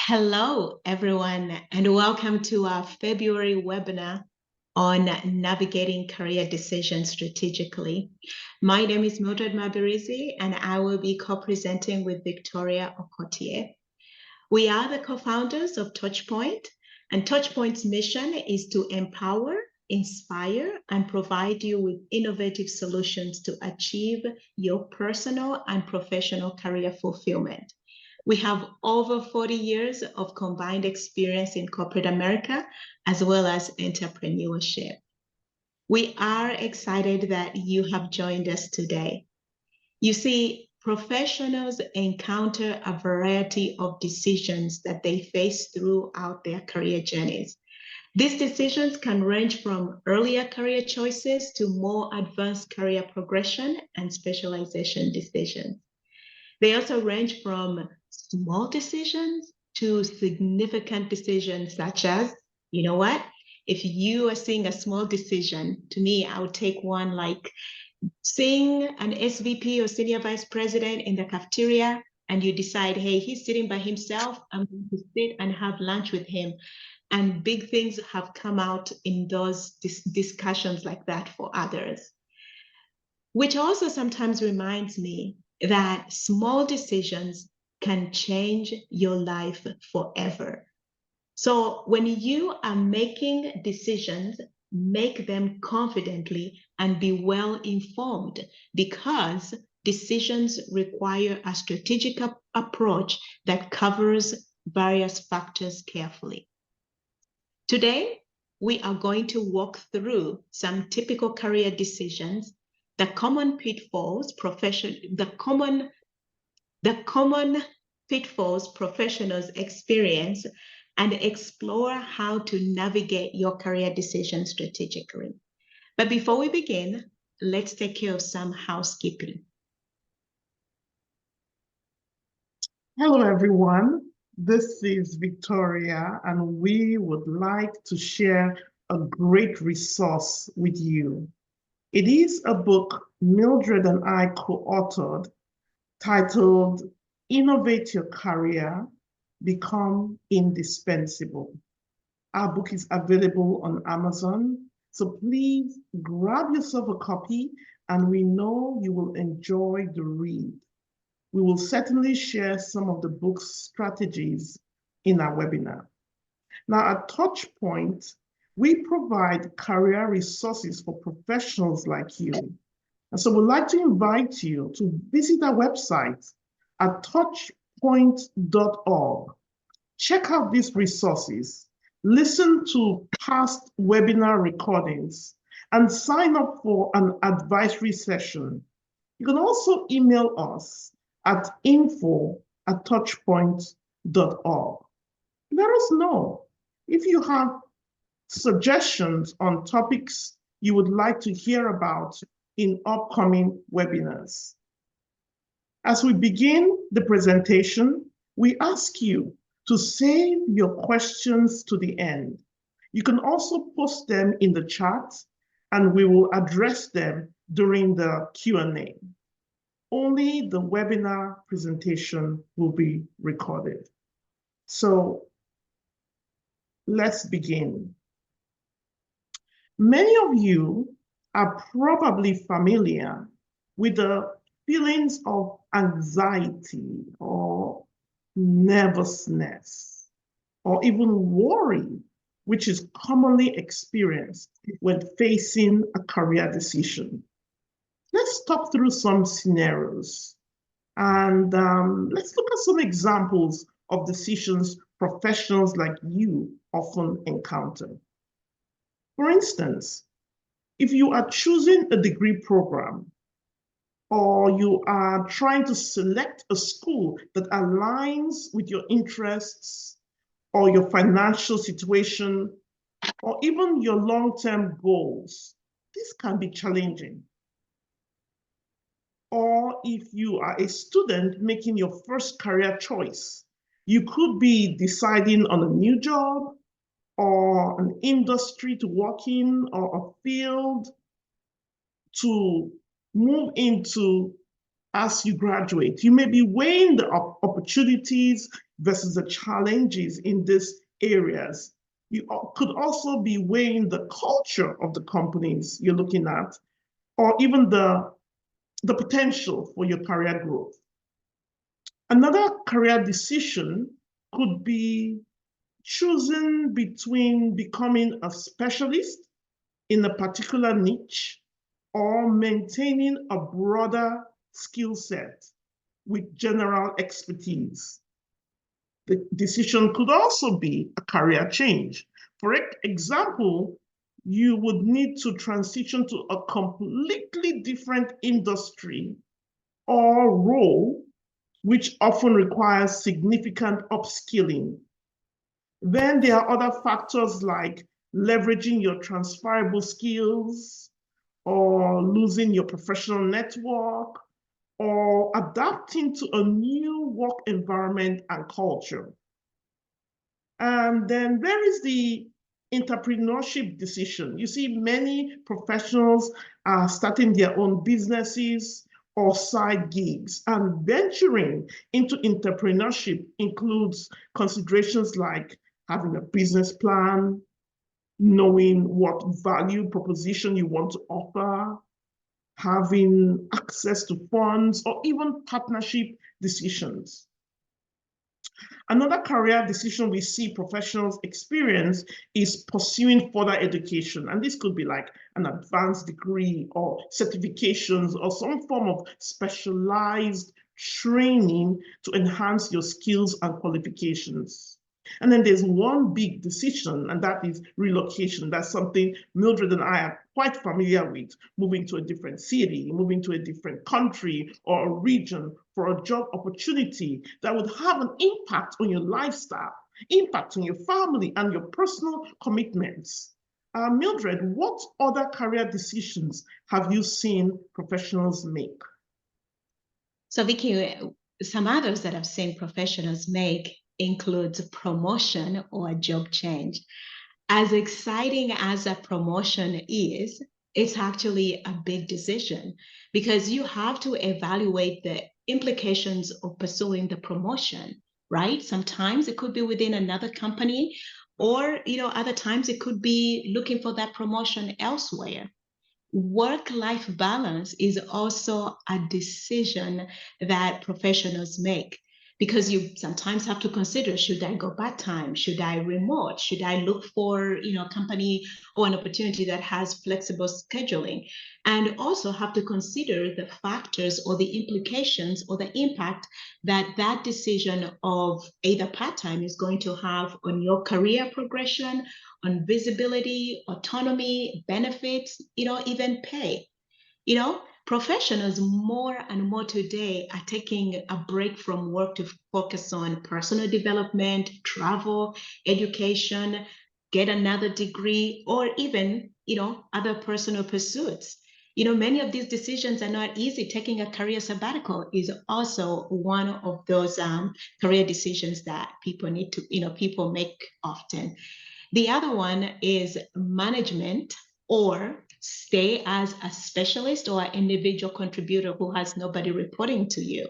Hello, everyone, and welcome to our February webinar on navigating career decisions strategically. My name is Mildred Mabirizi, and I will be co-presenting with Victoria Okotie. We are the co-founders of Touchpoint, and Touchpoint's mission is to empower, inspire, and provide you with innovative solutions to achieve your personal and professional career fulfillment. We have over 40 years of combined experience in corporate America, as well as entrepreneurship. We are excited that you have joined us today. You see, professionals encounter a variety of decisions that they face throughout their career journeys. These decisions can range from earlier career choices to more advanced career progression and specialization decisions. They also range from small decisions to significant decisions, such as, you know what? If you are seeing a small decision, to me, I would take one like seeing an SVP or senior vice president in the cafeteria, and you decide, hey, he's sitting by himself, I'm going to sit and have lunch with him. And big things have come out in those discussions like that for others. Which also sometimes reminds me that small decisions can change your life forever. So when you are making decisions, make them confidently and be well informed, because decisions require a strategic approach that covers various factors carefully. Today, we are going to walk through some typical career decisions, the common pitfalls professionals experience, and explore how to navigate your career decisions strategically. But before we begin, let's take care of some housekeeping. Hello, everyone. This is Victoria, and we would like to share a great resource with you. It is a book Mildred and I co-authored titled Innovate Your Career, Become Indispensable. Our book is available on Amazon, so please grab yourself a copy, and we know you will enjoy the read. We will certainly share some of the book's strategies in our webinar. Now, at Touchpoint, we provide career resources for professionals like you. And so we'd like to invite you to visit our website at touchpoint.org. Check out these resources, listen to past webinar recordings, and sign up for an advisory session. You can also email us at info@touchpoint.org. Let us know if you have suggestions on topics you would like to hear about in upcoming webinars. As we begin the presentation, we ask you to save your questions to the end. You can also post them in the chat, and we will address them during the Q&A. Only the webinar presentation will be recorded. So let's begin. Many of you are probably familiar with the feelings of anxiety or nervousness or even worry, which is commonly experienced when facing a career decision. Let's talk through some scenarios, and let's look at some examples of decisions professionals like you often encounter. For instance, if you are choosing a degree program, or you are trying to select a school that aligns with your interests or your financial situation, or even your long-term goals, this can be challenging. Or if you are a student making your first career choice, you could be deciding on a new job or an industry to work in or a field to move into as you graduate. You may be weighing the opportunities versus the challenges in these areas. You could also be weighing the culture of the companies you're looking at, or even the potential for your career growth. Another career decision could be choosing between becoming a specialist in a particular niche or maintaining a broader skill set with general expertise. The decision could also be a career change. For example, you would need to transition to a completely different industry or role, which often requires significant upskilling. Then there are other factors like leveraging your transferable skills or losing your professional network or adapting to a new work environment and culture. And then there is the entrepreneurship decision. You see, many professionals are starting their own businesses or side gigs, and venturing into entrepreneurship includes considerations like having a business plan, knowing what value proposition you want to offer, having access to funds, or even partnership decisions. Another career decision we see professionals experience is pursuing further education. And this could be like an advanced degree or certifications or some form of specialized training to enhance your skills and qualifications. And then there's one big decision, and that is relocation. That's something Mildred and I are quite familiar with, moving to a different city, moving to a different country or a region for a job opportunity that would have an impact on your lifestyle, impact on your family and your personal commitments. Mildred, what other career decisions have you seen professionals make? So Vicky, some others that I've seen professionals make includes promotion or a job change. As exciting as a promotion is, it's actually a big decision because you have to evaluate the implications of pursuing the promotion, right? Sometimes it could be within another company, or other times it could be looking for that promotion elsewhere. Work-life balance is also a decision that professionals make because you sometimes have to consider, should I go part-time? Should I remote? Should I look for, a company or an opportunity that has flexible scheduling? And also have to consider the factors or the implications or the impact that that decision of either part-time is going to have on your career progression, on visibility, autonomy, benefits, even pay. Professionals more and more today are taking a break from work to focus on personal development, travel, education, get another degree, or even, other personal pursuits. Many of these decisions are not easy. Taking a career sabbatical is also one of those career decisions that people make often. The other one is management or stay as a specialist or an individual contributor who has nobody reporting to you.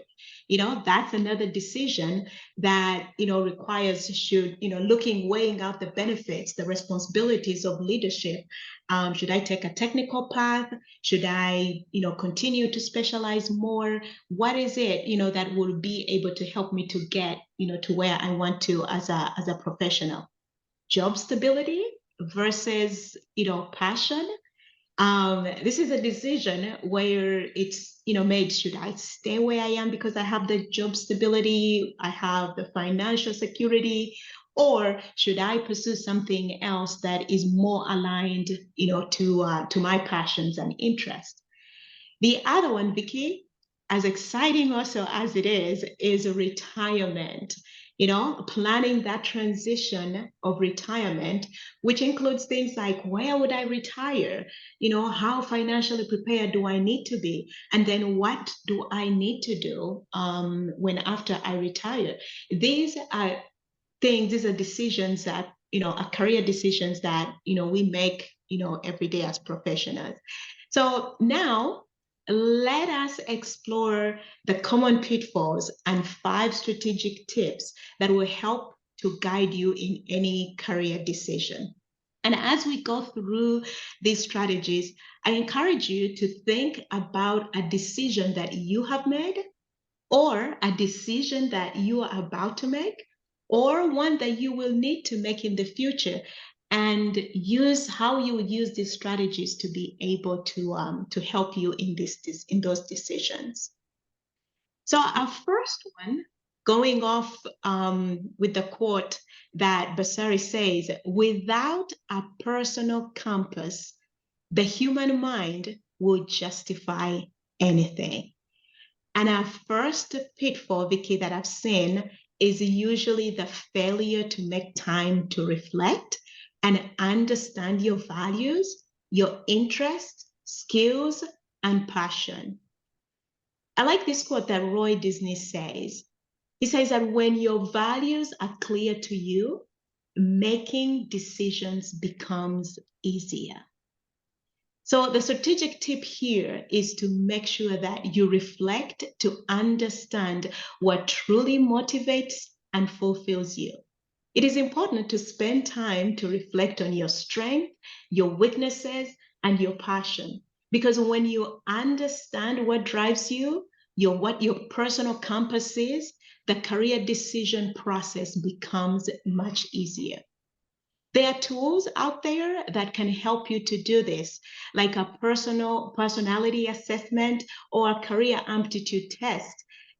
That's another decision that, requires weighing out the benefits, the responsibilities of leadership. Should I take a technical path? Should I, continue to specialize more? What is it, that will be able to help me to get, to where I want to as a professional? Job stability versus passion. This is a decision where it's made. Should I stay where I am because I have the job stability, I have the financial security, or should I pursue something else that is more aligned to my passions and interests? The other one, Vicky, as exciting also as it is retirement. Planning that transition of retirement, which includes things like where would I retire? How financially prepared do I need to be? And then what do I need to do when after I retire? These are decisions that, are career decisions that, we make, every day as professionals. So now let us explore the common pitfalls and 5 strategic tips that will help to guide you in any career decision. And as we go through these strategies, I encourage you to think about a decision that you have made, or a decision that you are about to make, or one that you will need to make in the future, and use how you would use these strategies to be able to help you in those decisions. So our first one, going off with the quote that Basari says, without a personal compass, the human mind will justify anything. And our first pitfall, Vicky, that I've seen is usually the failure to make time to reflect and understand your values, your interests, skills, and passion. I like this quote that Roy Disney says. He says that when your values are clear to you, making decisions becomes easier. So the strategic tip here is to make sure that you reflect to understand what truly motivates and fulfills you. It is important to spend time to reflect on your strength, your weaknesses, and your passion. Because when you understand what drives you, what your personal compass is, the career decision process becomes much easier. There are tools out there that can help you to do this, like a personality assessment or a career aptitude test.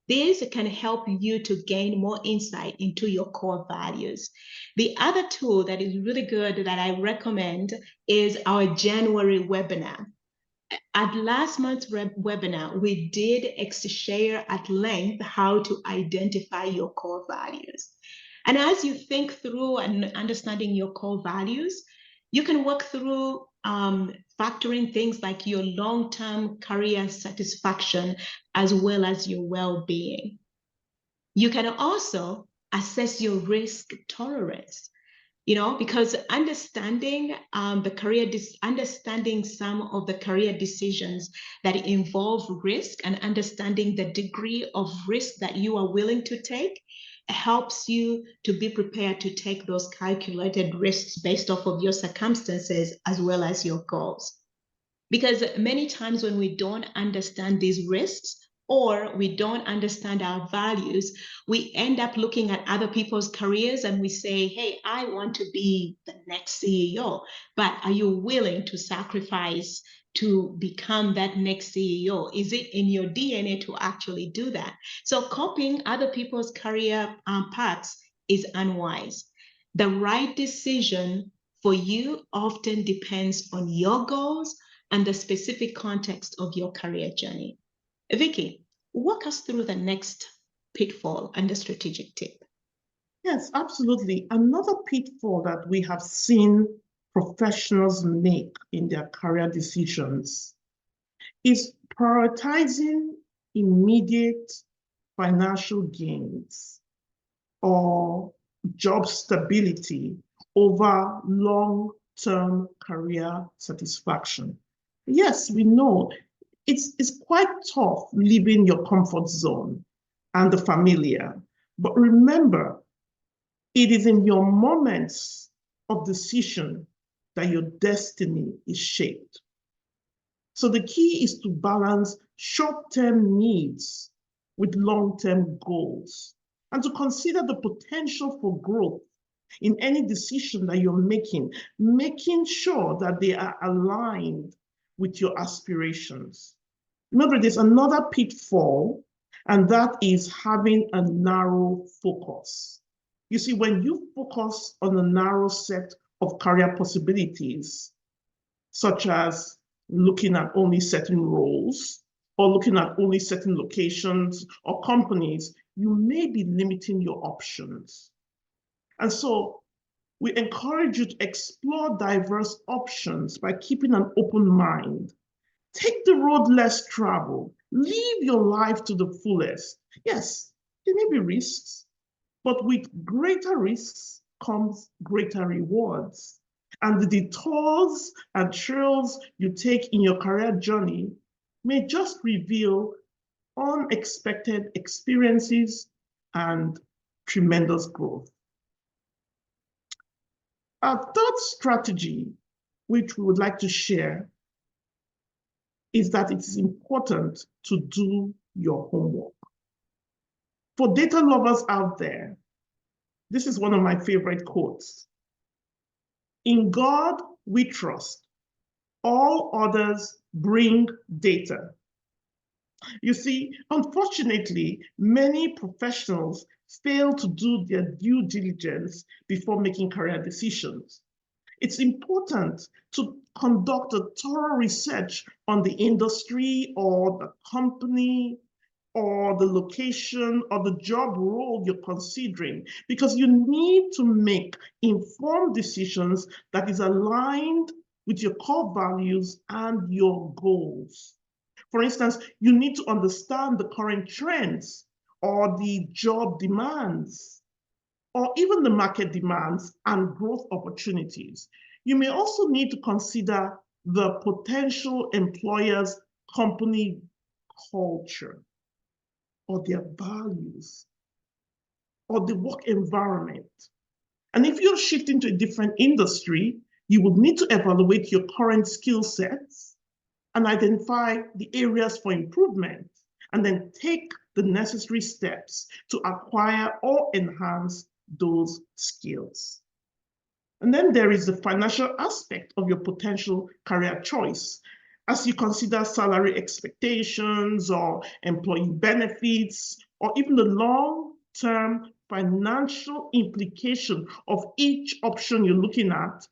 These can help you to gain more insight into your core values. The other tool that is really good that I recommend is our January webinar. At last month's webinar, we did share at length how to identify your core values. And as you think through and understanding your core values, you can work through factoring things like your long-term career satisfaction as well as your well-being. You can also assess your risk tolerance, because understanding understanding some of the career decisions that involve risk and understanding the degree of risk that you are willing to take helps you to be prepared to take those calculated risks based off of your circumstances as well as your goals. Because many times when we don't understand these risks, or we don't understand our values, we end up looking at other people's careers and we say, hey, I want to be the next CEO, but are you willing to sacrifice to become that next CEO? Is it in your DNA to actually do that? So copying other people's career paths is unwise. The right decision for you often depends on your goals and the specific context of your career journey. Vicky, walk us through the next pitfall and the strategic tip. Yes, absolutely. Another pitfall that we have seen professionals make in their career decisions is prioritizing immediate financial gains or job stability over long-term career satisfaction. Yes, we know it's quite tough leaving your comfort zone and the familiar. But remember, it is in your moments of decision that your destiny is shaped. So the key is to balance short-term needs with long-term goals and to consider the potential for growth in any decision that you're making sure that they are aligned with your aspirations. Remember, there's another pitfall, and that is having a narrow focus. You see, when you focus on a narrow set of career possibilities, such as looking at only certain roles or looking at only certain locations or companies, you may be limiting your options. And so we encourage you to explore diverse options by keeping an open mind. Take the road less traveled. Live your life to the fullest. Yes, there may be risks, but with greater risks comes greater rewards. And the detours and trails you take in your career journey may just reveal unexpected experiences and tremendous growth. Our third strategy, which we would like to share, is that it is important to do your homework. For data lovers out there, this is one of my favorite quotes. In God we trust. All others bring data. You see, unfortunately, many professionals fail to do their due diligence before making career decisions. It's important to conduct a thorough research on the industry or the company or the location or the job role you're considering, because you need to make informed decisions that is aligned with your core values and your goals. For instance, you need to understand the current trends or the job demands or even the market demands and growth opportunities. You may also need to consider the potential employer's company culture or their values or the work environment. And if you're shifting to a different industry, you would need to evaluate your current skill sets and identify the areas for improvement, and then take the necessary steps to acquire or enhance those skills. And then there is the financial aspect of your potential career choice. As you consider salary expectations or employee benefits, or even the long-term financial implication of each option you're looking at,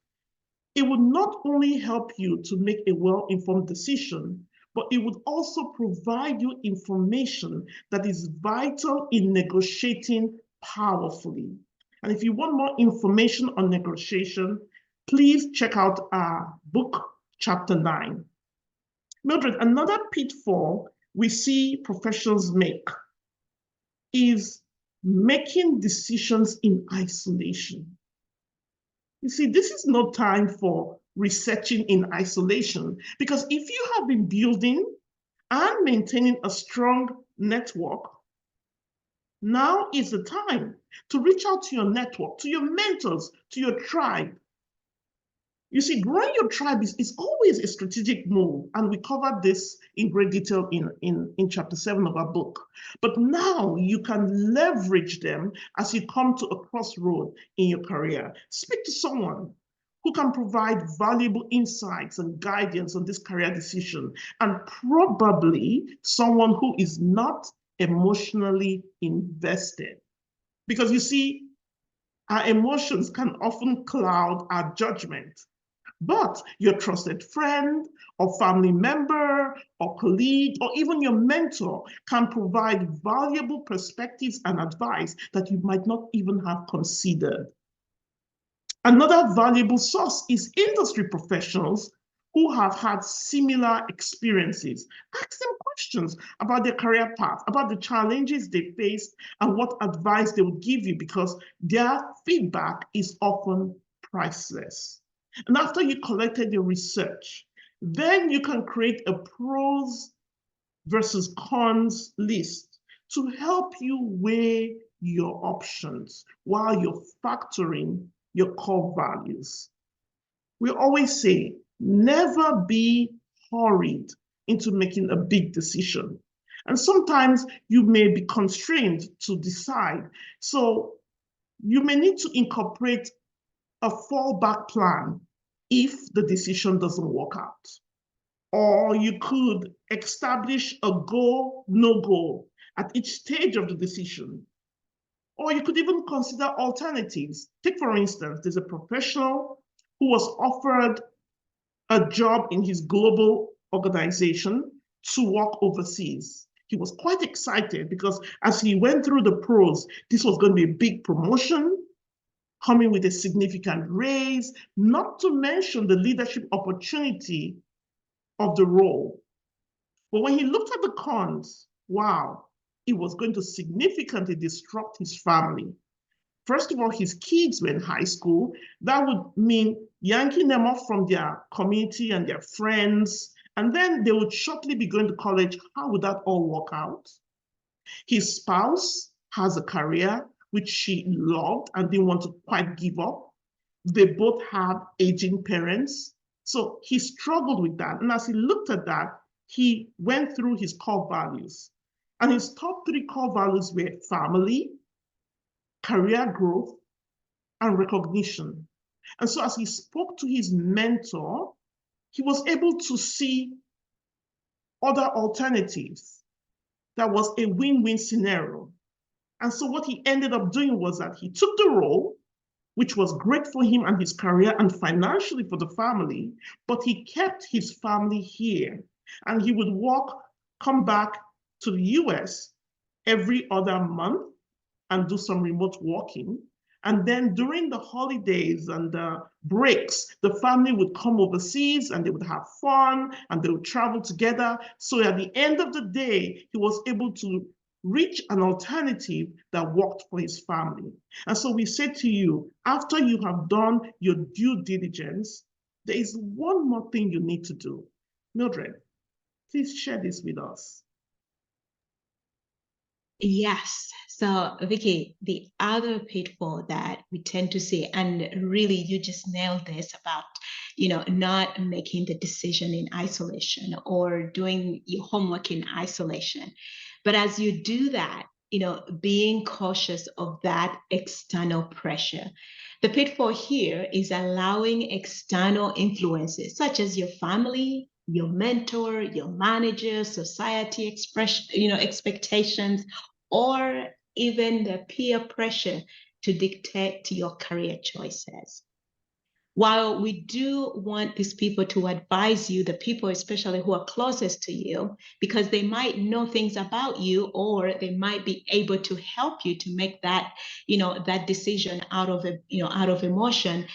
it would not only help you to make a well-informed decision, but it would also provide you information that is vital in negotiating powerfully. And if you want more information on negotiation, please check out our book, Chapter 9. Mildred, another pitfall we see professionals make is making decisions in isolation. You see, this is no time for researching in isolation, because if you have been building and maintaining a strong network, now is the time to reach out to your network, to your mentors, to your tribe. You see, growing your tribe is always a strategic move, and we covered this in great detail in chapter 7 of our book. But now you can leverage them as you come to a crossroad in your career. Speak to someone who can provide valuable insights and guidance on this career decision, and probably someone who is not emotionally invested. Because you see, our emotions can often cloud our judgment. But your trusted friend or family member or colleague or even your mentor can provide valuable perspectives and advice that you might not even have considered. Another valuable source is industry professionals who have had similar experiences. Ask them questions about their career path, about the challenges they faced, and what advice they will give you, because their feedback is often priceless. And after you collected your research, then you can create a pros versus cons list to help you weigh your options while you're factoring your core values. We always say, never be hurried into making a big decision. And sometimes you may be constrained to decide. So you may need to incorporate a fallback plan if the decision doesn't work out. Or you could establish a go, no go at each stage of the decision. Or you could even consider alternatives. Take, for instance, there's a professional who was offered a job in his global organization to work overseas. He was quite excited because as he went through the pros, this was going to be a big promotion, coming with a significant raise, not to mention the leadership opportunity of the role. But when he looked at the cons, wow, it was going to significantly disrupt his family. First of all, his kids were in high school. That would mean yanking them off from their community and their friends And then they would shortly be going to college. How would that all work out? His spouse has a career which she loved and didn't want to quite give up. They both have aging parents. So he struggled with that. And as he looked at that, he went through his core values. And his top three core values were family, career growth, and recognition. And so as he spoke to his mentor, he was able to see other alternatives. That was a win-win scenario. And so what he ended up doing was that he took the role, which was great for him and his career and financially for the family, but he kept his family here. And he would come back to the US every other month and do some remote working. And then during the holidays and the breaks, the family would come overseas and they would have fun and they would travel together. So at the end of the day, he was able to reach an alternative that worked for his family. And so we say to you, after you have done your due diligence, there is one more thing you need to do. Mildred, please share this with us. Yes. So, Vicky, the other pitfall that we tend to see, and really you just nailed this about, not making the decision in isolation or doing your homework in isolation. But as you do that, being cautious of that external pressure. The pitfall here is allowing external influences such as your family, your mentor, your manager, society expectations, or even the peer pressure to dictate your career choices. While we do want these people to advise you, the people especially who are closest to you, because they might know things about you, or they might be able to help you to make that, that decision out of emotion.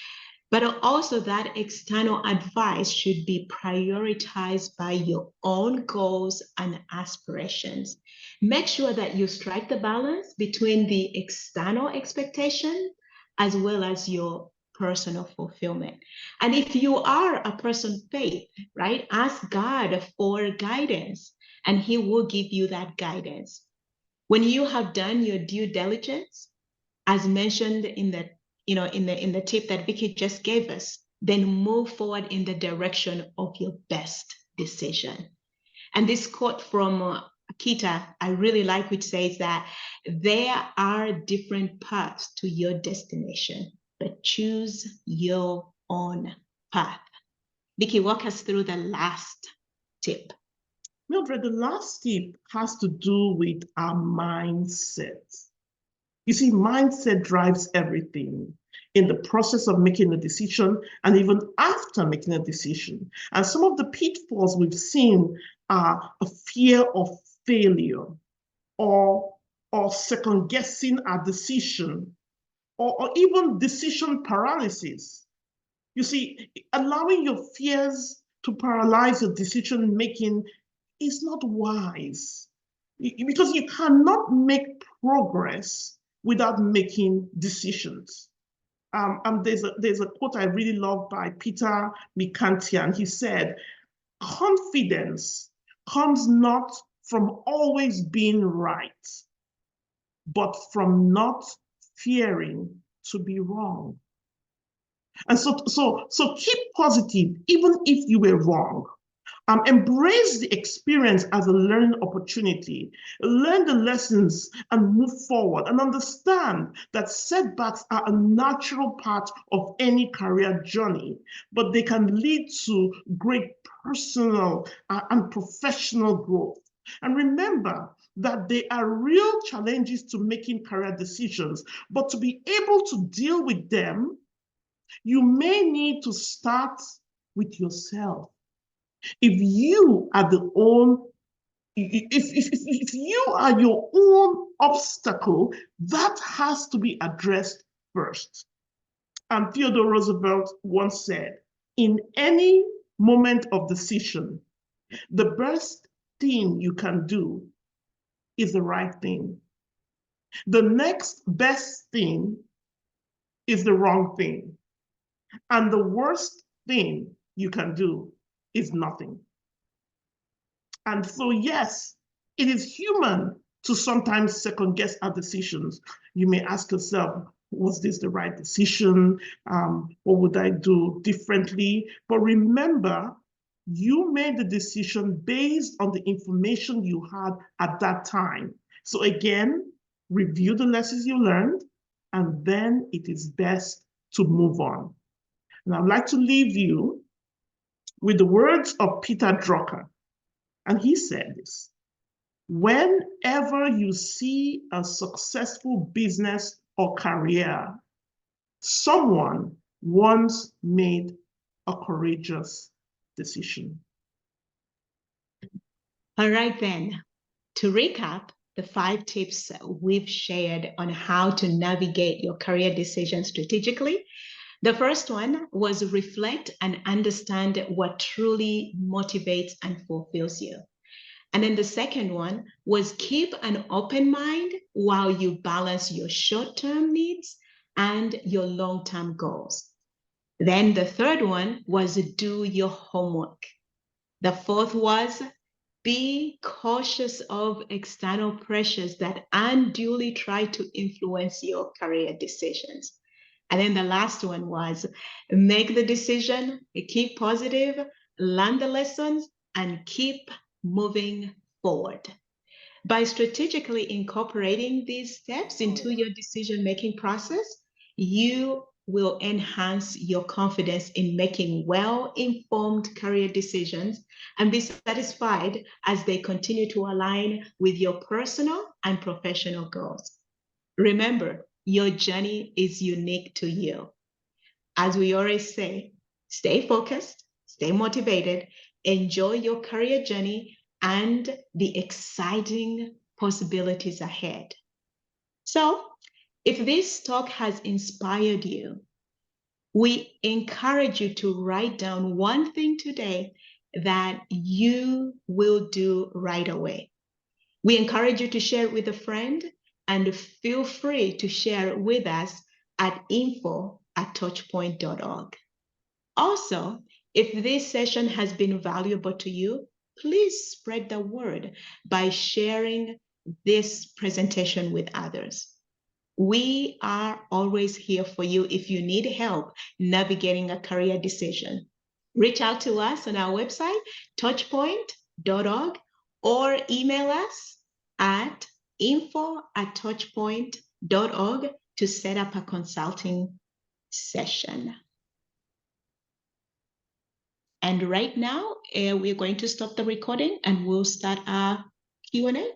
But also that external advice should be prioritized by your own goals and aspirations. Make sure that you strike the balance between the external expectation as well as your personal fulfillment. And if you are a person of faith, right, ask God for guidance and He will give you that guidance. When you have done your due diligence, as mentioned in the in the tip that Vicky just gave us, then move forward in the direction of your best decision. And this quote from Akita, I really like, which says that there are different paths to your destination, but choose your own path. Vicky, walk us through the last tip. Mildred, the last tip has to do with our mindset. You see, mindset drives everything in the process of making a decision and even after making a decision. And some of the pitfalls we've seen are a fear of failure or second guessing our decision or even decision paralysis. You see, allowing your fears to paralyze your decision making is not wise because you cannot make progress without making decisions. There's a quote I really love by Peter Mikantian. He said, confidence comes not from always being right, but from not fearing to be wrong. And so keep positive, even if you were wrong. Embrace the experience as a learning opportunity. Learn the lessons and move forward and understand that setbacks are a natural part of any career journey, but they can lead to great personal and professional growth. And remember that they are real challenges to making career decisions, but to be able to deal with them, you may need to start with yourself. If you are if you are your own obstacle, that has to be addressed first. And Theodore Roosevelt once said, in any moment of decision, the best thing you can do is the right thing. The next best thing is the wrong thing. And the worst thing you can do is nothing. And so, yes, it is human to sometimes second guess our decisions. You may ask yourself, was this the right decision? What would I do differently? But remember, you made the decision based on the information you had at that time. So again, review the lessons you learned, and then it is best to move on. And I'd like to leave you with the words of Peter Drucker. And he said this: whenever you see a successful business or career, someone once made a courageous decision. All right, then, to recap the 5 tips we've shared on how to navigate your career decisions strategically. The first one was reflect and understand what truly motivates and fulfills you. And then the second one was keep an open mind while you balance your short-term needs and your long-term goals. Then the third one was do your homework. The fourth was be cautious of external pressures that unduly try to influence your career decisions. And then the last one was make the decision, keep positive, learn the lessons, and keep moving forward. By strategically incorporating these steps into your decision-making process, you will enhance your confidence in making well-informed career decisions and be satisfied as they continue to align with your personal and professional goals. Remember, your journey is unique to you. As we always say, stay focused, stay motivated, enjoy your career journey and the exciting possibilities ahead. So, if this talk has inspired you, we encourage you to write down one thing today that you will do right away. We encourage you to share it with a friend and feel free to share it with us at info@touchpoint.org. Also, if this session has been valuable to you, please spread the word by sharing this presentation with others. We are always here for you if you need help navigating a career decision. Reach out to us on our website, touchpoint.org, or email us at info@touchpoint.org to set up a consulting session. And right now, we're going to stop the recording and we'll start our Q&A.